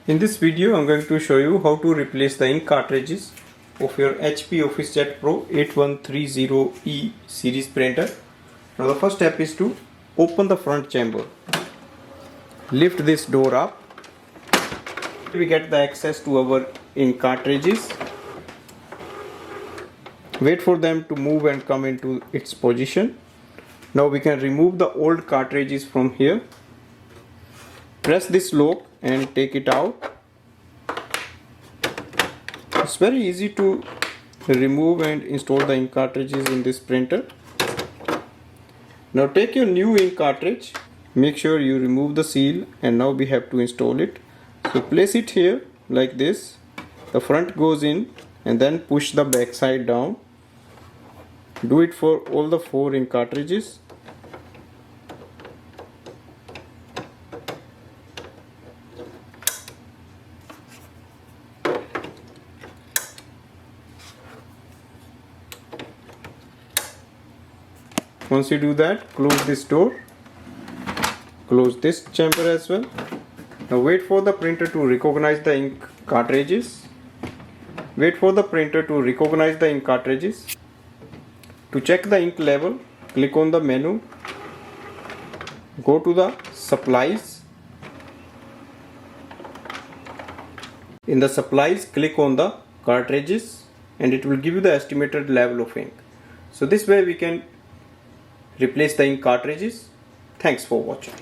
In this video, I'm going to show you how to replace the ink cartridges of your HP OfficeJet Pro 8130E series printer. Now the first step is to open the front chamber. Lift this door up. We get the access to our ink cartridges. Wait for them to move and come into its position. Now we can remove the old cartridges from here. Press this lock and take it out. It's very easy to remove and install the ink cartridges in this printer. Now take your new ink cartridge, make sure you remove the seal, and now we have to install it. So place it here like this. The front goes in and then push the back side down. Do it for all the 4 ink cartridges. Once you do that, close this door, close this chamber as well. Now wait for the printer to recognize the ink cartridges. Wait for the printer to recognize the ink cartridges. To check the ink level, click on the menu, go to the supplies. In the supplies, click on the cartridges and it will give you the estimated level of ink. So this way we can replace the ink cartridges. Thanks for watching.